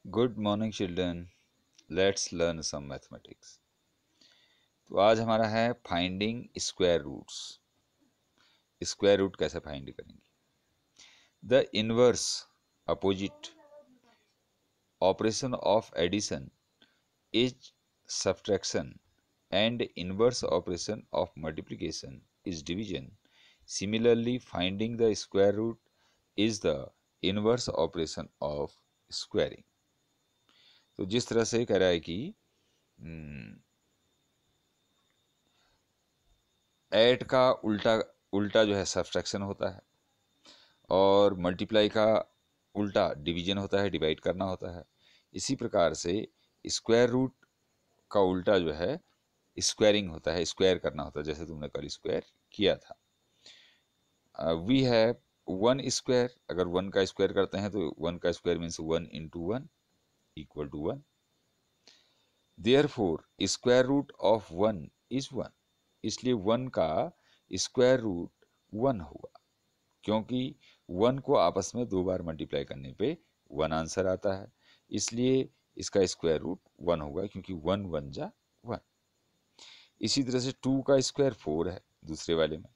Good morning children, let's learn some mathematics. तो आज हमारा है finding square roots. Square root कैसे फाइंड करेंगे? The inverse opposite operation of addition is subtraction and inverse operation of multiplication is division. Similarly finding the square root is the inverse operation of squaring. तो जिस तरह से कह रहा है कि ऐड का उल्टा उल्टा जो है सब्ट्रैक्शन होता है, और मल्टीप्लाई का उल्टा डिवीजन होता है, डिवाइड करना होता है। इसी प्रकार से स्क्वायर रूट का उल्टा जो है स्क्वायरिंग होता है, स्क्वायर करना होता है, जैसे तुमने कल स्क्वायर किया था। We have one square. अगर वन का स्क्वायर करते हैं तो वन का square means one into one equal to one. Therefore square root of one is one. इसलिए वन का स्क्वायर रूट वन होगा, क्योंकि वन को आपस में दो बार मल्टीप्लाई करने पे वन आंसर आता है। इसलिए इसका स्क्वायर रूट वन होगा, क्योंकि वन वन जा वन। इसी तरह से टू का स्क्वायर फोर है दूसरे वाले में,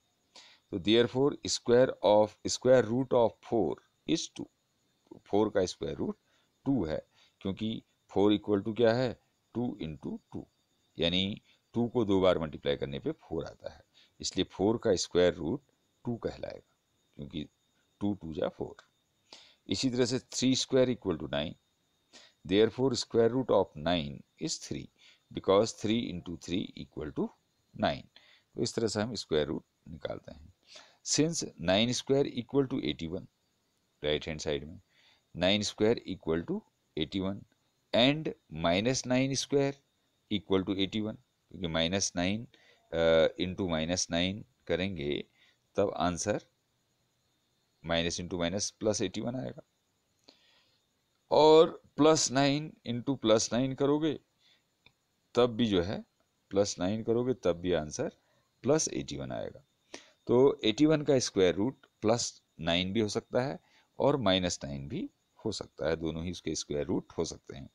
तो therefore square root of four is two. Four का स्क्वायर रूट टू है, क्योंकि फोर इक्वल टू क्या है? टू इंटू टू, यानी टू को दो बार मल्टीप्लाई करने पे फोर आता है। इसलिए फोर का स्क्वायर रूट टू कहलाएगा, क्योंकि टू टू जा फोर। इसी तरह से three square equal to nine. Therefore square root of nine is three, because three into three equal to nine. तो इस तरह से हम स्क्वायर रूट निकालते हैं। Since nine square equal to 81, right hand side में nine square equal to 81 and minus nine square equal to 81, क्योंकि minus nine into minus nine करेंगे तब answer minus into minus plus 81 आएगा, और plus nine into plus nine करोगे तब भी जो है प्लस नाइन करोगे तब भी आंसर प्लस 81 आएगा। तो 81 का स्क्वायर रूट प्लस नाइन भी हो सकता है और माइनस नाइन भी हो सकता है, दोनों ही उसके स्क्वायर रूट हो सकते हैं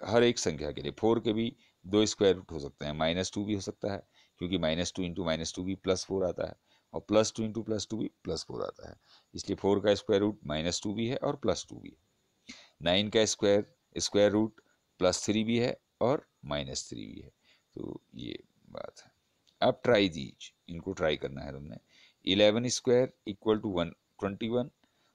हर एक संख्या के लिए। फोर के भी दो स्क्वायर रूट हो सकते हैं, माइनस टू भी हो सकता है, क्योंकि minus two into minus two भी प्लस फोर आता है, और plus two into plus two भी प्लस फोर आता है। इसलिए फोर का स्क्वायर रूट माइनस टू भी है और प्लस टू भी है। नाइन का स्क्वायर रूट प्लस थ्री भी है और माइनस थ्री भी है। तो ये बात है। अब ट्राई दीज, इनको ट्राई करना है तुमने। 11 square equal to 121।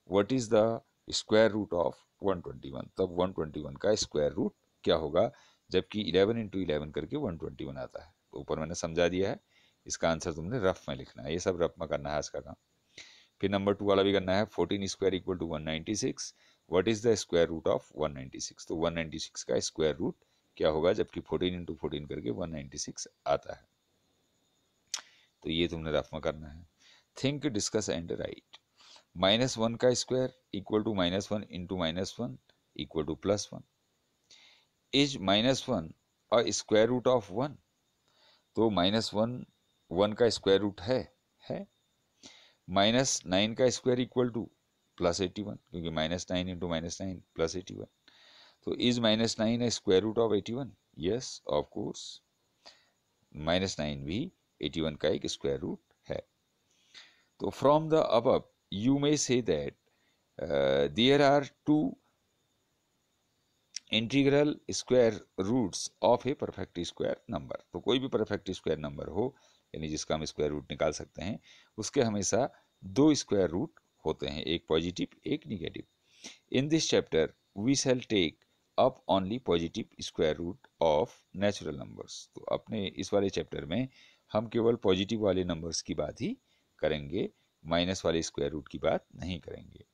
What is the square root of 121? तब 121 का स्क्वायर रूट क्या होगा, जबकि 11 इंटू 11 करके 121 आता है। तो ऊपर मैंने समझा दिया है, इसका आंसर तुमने रफ में लिखना है, ये सब रफ में करना है आज का काम। फिर नंबर टू वाला भी करना है। 14 square equal to 196। What is the square root of 196? तो 196 का स्क्वायर रूट क्या होगा, जबकि 14 इंटू 14 करके 196 आता है। तो ये तुमने रफ में करना है। Think, discuss and write. Minus one का square equal to minus one into minus one equal to plus one. Is minus one a square root of one? तो माइनस वन वन का स्क्वायर रूट है। Minus nine का square equal to plus 81, क्योंकि minus nine into minus nine plus 81। तो is minus nine a square root of 81? Yes of course, minus nine भी 81 का एक square root है। तो from the above you may say that there are two integral square roots of a perfect square number. तो कोई भी perfect square number हो, यानी जिसका हम स्क्वायर रूट निकाल सकते हैं, उसके हमेशा दो स्क्वायर रूट होते हैं, एक पॉजिटिव एक negative. In this chapter we shall take up only positive square root of natural numbers. तो अपने इस वाले चैप्टर में हम केवल पॉजिटिव वाले नंबर्स की बात ही करेंगे, माइनस वाले स्क्वायर रूट की बात नहीं करेंगे।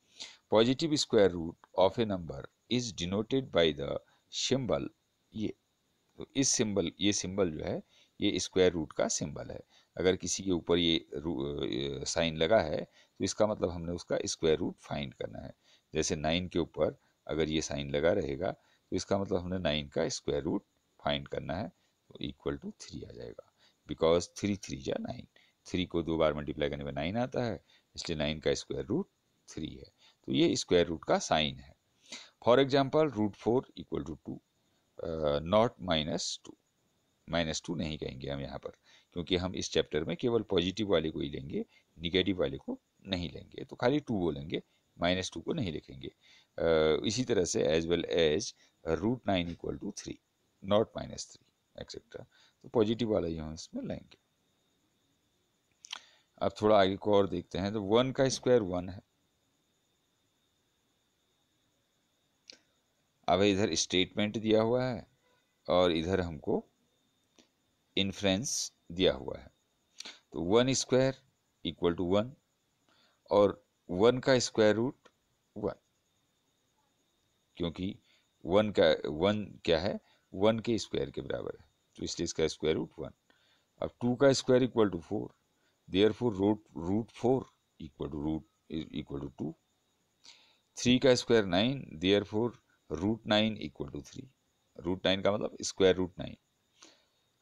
Positive square root of a number is denoted by the symbol ये। तो ये सिंबल जो है ये स्क्वायर रूट का सिंबल है। अगर किसी के ऊपर ये साइन लगा है तो इसका मतलब हमने उसका स्क्वायर रूट फाइंड करना है। जैसे 9 के ऊपर अगर ये साइन लगा रहेगा तो इसका मतलब हमने 9 का स्क्वायर रूट फाइंड करना है, तो इक्वल टू 3 आ जाएगा, बिकॉज 3 3 जा 9। 3 को दो बार मल्टीप्लाई करने में 9 आता है, इसलिए 9 का स्क्वायर रूट 3 है। तो ये स्क्वायर रूट का साइन है। For example √4 equal to 2, not -2। -2 नहीं कहेंगे हम यहाँ पर, क्योंकि हम इस चैप्टर में केवल पॉजिटिव वाले को ही लेंगे, निगेटिव वाले को नहीं लेंगे, तो खाली 2 बोलेंगे, -2 को नहीं लिखेंगे। इसी तरह से as well as √9 equal to 3, not -3 etcetera, तो पॉजिटिव वाला ही हम इसमें लेंगे। अब थोड़ा आगे को और देखते हैं, तो 1 का स्क्वायर 1 है। अब इधर स्टेटमेंट दिया हुआ है और इधर हमको इन्फ्रेंस दिया हुआ है, तो 1 स्क्वायर इक्वल टू 1 और 1 का स्क्वायर रूट 1, क्योंकि 1 क्या है, 1 के स्क्वायर के बराबर है, तो इसलिए इसका स्क्वायर रूट 1। अब 2 का square equal to 4, therefore √4 equal to 2। 3 का स्क्वायर 9, देयरफॉर √9 इक्वल टू 3। √9 का मतलब स्क्वायर रूट 9,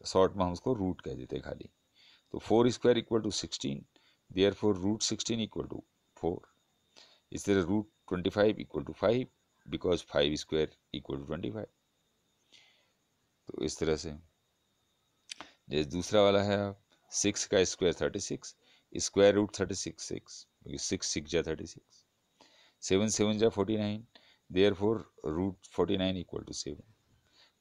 शॉर्ट में हम उसको रूट कह देते हैं खाली। तो 4 square equal to 16, therefore √16 equal to 4। इस तरह √25 equal to 5, because 5 square equal to 25। तो इस तरह से जैसे दूसरा वाला है, 6 का स्क्वायर 36, स्क्वायर रूट 36 6, क्योंकि 6 6 जा 36, 7 7 जा 49, देयरफॉर √49 इक्वल टू 7,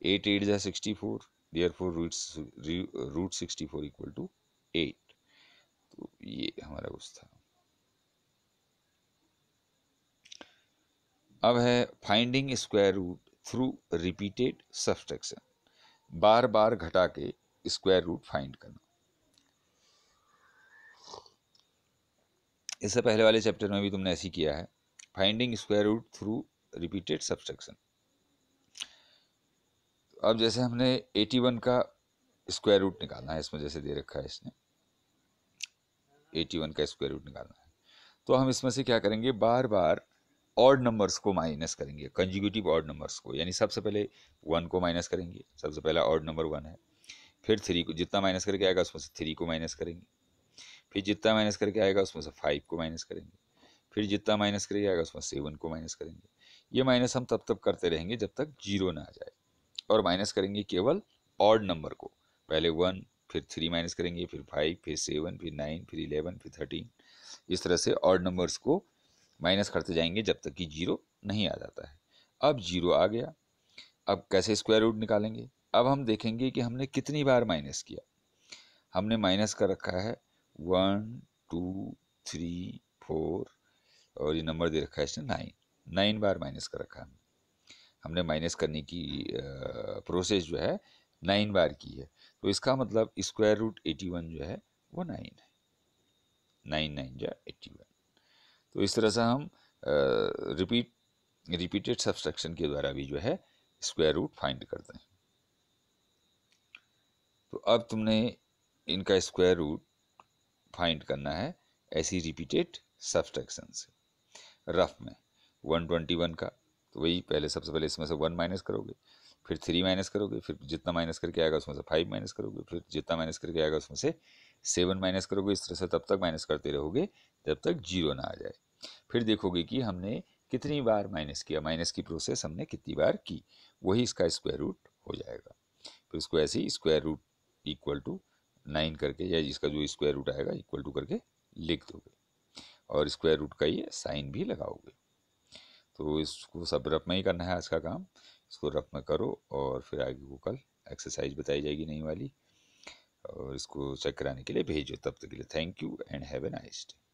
8 8 जा 64, देयरफॉर √64 इक्वल टू 8। तो ये हमारा कुछ था। अब है finding square root through repeated subtraction, बार बार घटा के स्क्वायर रूट फाइंड करना। इससे पहले वाले चैप्टर में भी तुमने ऐसी किया है, finding square root through repeated subtraction. अब जैसे हमने 81 का स्क्वायर रूट निकालना है, इसमें जैसे दे रखा है इसने 81 का स्क्वायर रूट निकालना है, तो हम इसमें से क्या करेंगे, बार बार ऑड नंबर्स को माइनस करेंगे, कंजिक्यूटिव ऑड नंबर्स को। यानी सबसे पहले 1 को माइनस करेंगे, सबसे पहला ऑड नंबर 1 है, फिर 3 को, जितना माइनस करके आएगा उसमें से 3 को माइनस करेंगे, फिर जितना माइनस करके आएगा उसमें से 5 को माइनस करेंगे, फिर जितना माइनस करके आएगा उसमें 7 को माइनस करेंगे। ये माइनस हम तब तक करते रहेंगे जब तक 0 ना आ जाए, और माइनस करेंगे केवल ऑड नंबर को, पहले 1, फिर 3 माइनस करेंगे, फिर 5, फिर 7, फिर 9, फिर 11, फिर 13। इस तरह से ऑड नंबर्स को माइनस करते जाएंगे जब तक कि 0 नहीं आ जाता है। अब 0 आ गया, अब कैसे स्क्वायर रूट निकालेंगे। अब हम देखेंगे कि हमने कितनी बार माइनस किया। हमने माइनस कर रखा है 1 2 3 4, और ये नंबर दे रखा है इसने 9 बार माइनस कर रखा है। हमने माइनस करने की प्रोसेस जो है 9 बार की है, तो इसका मतलब स्क्वायर रूट 81 जो है वो 9 है, 9 9 जा 81। तो इस तरह से हम रिपीटेड सब्सट्रैक्शन के द्वारा भी जो है स्क्वायर रूट फाइंड करते हैं। तो अब तुमने इनका स्क्वायर रूट फाइंड करना है ऐसी रिपीटेड सब्सट्रैक्शन से। रफ में 121 का, तो वही पहले सबसे पहले इसमें से 1 माइनस करोगे, फिर 3 माइनस करोगे, फिर जितना माइनस करके आएगा उसमें से 5 माइनस करोगे, फिर जितना माइनस करके आएगा उसमें से 7 माइनस करोगे। इस तरह से तब तक माइनस करते रहोगे जब तक 0 ना आ जाए। फिर देखोगे कि हमने कितनी बार माइनस किया, माइनस की प्रोसेस हमने कितनी बार की, वही इसका स्क्वायर रूट हो जाएगा। फिर इसको ऐसे ही स्क्वायर रूट इक्वल टू 9 करके, या इसका जो स्क्वायर रूट आएगा इक्वल टू करके लिख दोगे, और स्क्वायर रूट का ये साइन भी लगाओगे। तो इसको सब रफ में ही करना है आज का काम, इसको रफ में करो, और फिर आगे को कल एक्सरसाइज बताई जाएगी नई वाली, और इसको चेक कराने के लिए भेजो। तब तक के लिए thank you and have a nice day.